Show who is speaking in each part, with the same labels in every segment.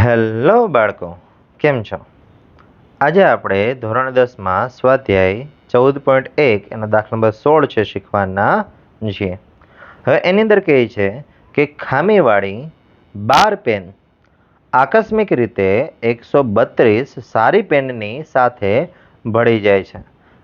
Speaker 1: Hello બાળકો, કેમ છો? આજે આપણે ધોરણ 10માં સ્વાધ્યાય 14.1 એનો દાખલા નંબર 16 છે શીખવાના છીએ. હવે એની અંદર કહે છે કે ખામીવાળી 12 પેન આકસ્મિક રીતે 132 સારી પેનની સાથે ભળી જાય છે.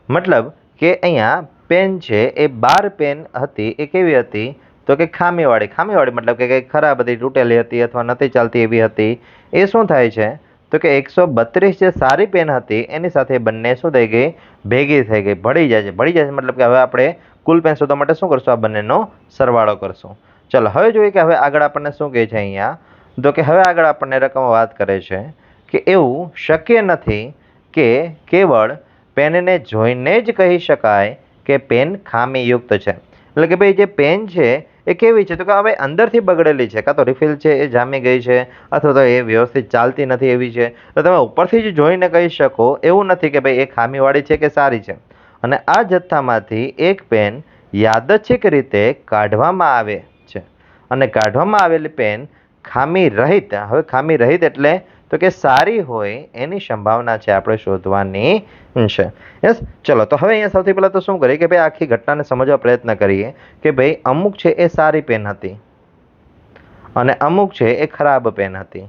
Speaker 1: મતલબ કે અહીંયા પેન છે એ 12 પેન હતી, એ કેવી હતી? તો કે ખામીવાળી મતલબ કે કંઈક ખરાબ હતી, તૂટેલી હતી અથવા નથી ચાલતી એવી હતી. એ શું થાય છે? તો કે 132 જે સારી પેન હતી એની સાથે બંને શું થઈ ગઈ? ભેગી થઈ ગઈ, ભળી જાય છે. મતલબ કે હવે આપણે કુલ પેન શોધવા માટે શું કરશું? આ બંનેનો સરવાળો કરશું. ચલો હવે જોઈએ કે હવે આગળ આપણને શું કહે છે અહીંયા. તો કે હવે આગળ આપણને રકમ વાત કરે છે કે એવું શક્ય નથી કે કેવળ પેનને જોઈને જ કહી શકાય કે પેન ખામીયુક્ત છે. એટલે કે ભાઈ જે પેન છે એ કેવી છે? તો કે હવે અંદરથી બગડેલી છે, કાં તો રિફિલ છે એ જામી ગઈ છે, અથવા તો એ વ્યવસ્થિત ચાલતી નથી એવી છે. તો તમે ઉપરથી જ જોઈને કહી શકો એવું નથી કે ભાઈ એ ખામીવાળી છે કે સારી છે. અને આ જથ્થામાંથી એક પેન યાદચ્છિક રીતે કાઢવામાં આવે છે અને કાઢવામાં આવેલી પેન ખામી રહિત. હવે ખામી રહિત એટલે તો કે સારી હોય એની સંભાવના છે આપણે શોધવાની છે. યસ, ચલો તો હવે અહીંયા સૌથી પહેલાં તો શું કરીએ કે ભાઈ આખી ઘટનાને સમજવા પ્રયત્ન કરીએ કે ભાઈ અમુક છે એ સારી પેન હતી અને અમુક છે એ ખરાબ પેન હતી.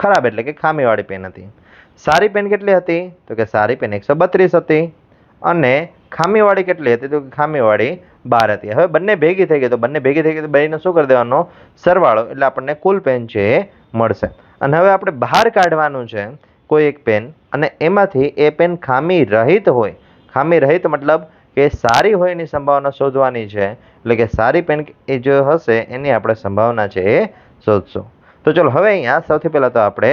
Speaker 1: ખરાબ એટલે કે ખામીવાળી પેન હતી. સારી પેન કેટલી હતી? તો કે સારી પેન 132 હતી અને ખામીવાળી કેટલી હતી? તો કે ખામીવાળી 12 હતી. હવે બંને ભેગી થઈ ગઈ તો બંનેનો શું કરી દેવાનો? સરવાળો, એટલે આપણને કુલ પેન છે એ મળશે. અને હવે આપણે બહાર કાઢવાનું છે કોઈ એક પેન, અને એમાંથી એ પેન ખામી રહિત હોય. ખામી રહિત મતલબ કે સારી હોય એની સંભાવના શોધવાની છે. એટલે કે સારી પેન એ જો હશે એની આપણે સંભાવના છે એ શોધશું. તો ચલો હવે અહીંયા સૌથી પહેલાં તો આપણે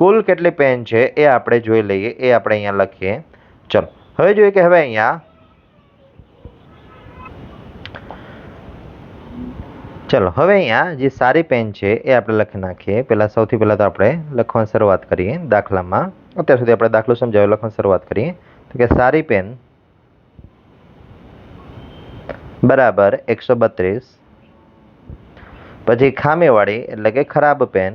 Speaker 1: કુલ કેટલી પેન છે એ આપણે જોઈ લઈએ. એ આપણે અહીંયા લખીએ. ચલો હવે જોઈએ કે હવે અહીંયા જે સારી પેન છે એ આપણે લખી નાખીએ. સૌથી પહેલાં તો આપણે લખવાની શરૂઆત કરીએ દાખલામાં. અત્યાર સુધી આપણે દાખલો સમજાવ્યો, લખવાની શરૂઆત કરીએ. તો કે સારી પેન બરાબર 132, પછી ખામીવાળી એટલે કે ખરાબ પેન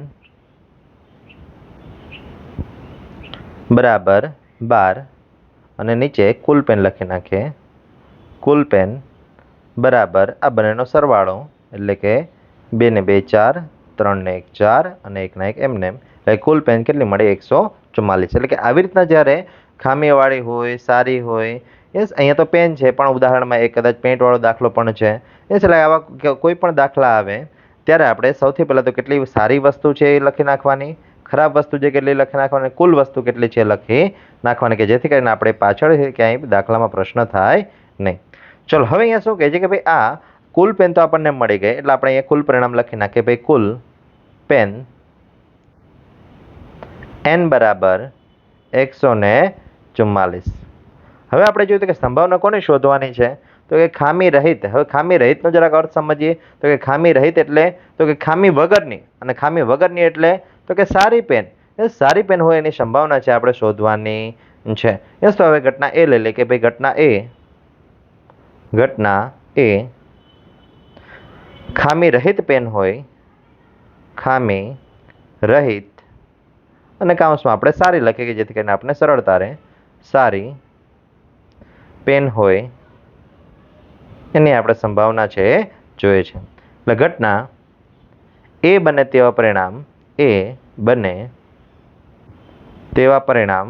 Speaker 1: બરાબર 12, અને નીચે કુલ પેન લખી નાખીએ. કુલ પેન બરાબર આ બંનેનો સરવાળો, એટલે કે 2 ને 2 4, 3 ને 1 4 અને 1 ને 1 એમને. એટલે કુલ પેન કેટલી મળી? 144. એટલે કે આવી રીતના જ્યારે ખામીવાળી હોય, સારી હોય, યસ અહીંયા તો પેન છે પણ ઉદાહરણમાં એક કદાચ પેઇન્ટવાળો દાખલો પણ છે. એટલે આવા કોઈ પણ દાખલા આવે ત્યારે આપણે સૌથી પહેલાં તો કેટલી સારી વસ્તુ છે એ લખી નાખવાની, ખરાબ વસ્તુ છે કેટલી લખી નાખવાની, કુલ વસ્તુ કેટલી છે લખી નાખવાની, કે જેથી કરીને આપણે પાછળ ક્યાંય દાખલામાં પ્રશ્ન થાય નહીં. ચલો હવે અહીંયા શું કહે છે કે ભાઈ આ કુલ પેન તો આપણને મળી ગઈ, એટલે આપણે અહીંયા કુલ પરિણામ લખી નાખીએ. ભાઈ કુલ પેન n બરાબર 144. હવે આપણે જોયું કે સંભાવના કોને શોધવાની છે? તો કે ખામી રહિત. હવે ખામી રહિતનો જરાક અર્થ સમજીએ. તો કે ખામી રહિત એટલે તો કે ખામી વગરની, અને ખામી વગરની એટલે તો કે સારી પેન. સારી પેન હોય એની સંભાવના છે આપણે શોધવાની છે. યસ, તો હવે ઘટના એ લઈ લે કે ભાઈ ઘટના એ ખામી રહિત પેન હોય, ખામી રહિત, અને કાઉન્સમાં આપણે સારી લખીએ કે જેથી કરીને આપણે સરળતા રહે. સારી પેન હોય એની આપણે સંભાવના છે જોઈએ છે. એટલે ઘટના એ બને તેવા પરિણામ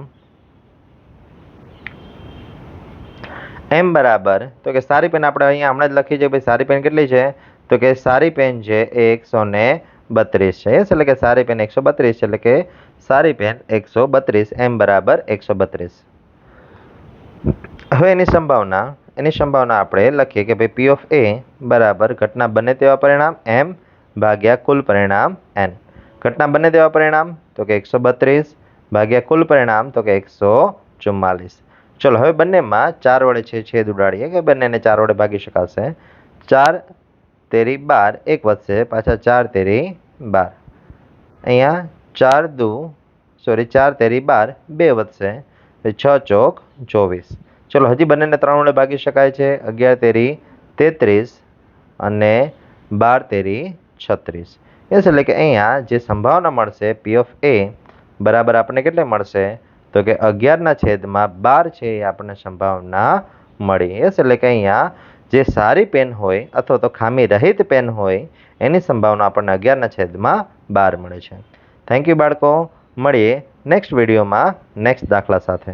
Speaker 1: એમ બરાબર તો કે સારી પેન આપણે અહીંયા હમણાં જ લખી છે. ભાઈ સારી પેન કેટલી છે? તો કે સારી પેન છે એ 132 છે. એટલે કે સારી પેન 132 છે, એટલે કે સારી પેન 132, એમ બરાબર 132. હવે એની સંભાવના આપણે લખીએ કે ભાઈ પી ઓફ એ બરાબર ઘટના બને તેવા પરિણામ એમ ભાગ્યા કુલ પરિણામ એન. ઘટના બને તેવા પરિણામ તો કે 132 ભાગ્યા કુલ પરિણામ તો કે 144. ચલો હવે બંનેમાં 4 વડે છેદ ઉડાડીએ કે બંનેને 4 વડે ભાગી શકાશે. 4 તેરી 12, એક વધશે, પાછા 4 તેરી 12. અહીંયા 4 તેરી 12, 2 વધશે, 6 ચોક 24. ચલો હજી બંનેને 3 વડે ભાગી શકાય છે. 11 તેરી 33 અને 12 તેરી 36. યસ, એટલે કે અહીંયા જે સંભાવના મળશે પી ઓફ એ બરાબર આપણને કેટલી મળશે તો કે 11/12 છે એ આપણને સંભાવના મળી. યસ, એટલે કે અહીંયા જે સારી પેન હોય અથવા તો ખામી રહિત પેન હોય એની સંભાવના આપણને 11/12 મળે છે. થેન્ક યુ બાળકો. મળીએ નેક્સ્ટ વિડીયોમાં નેક્સ્ટ દાખલા સાથે.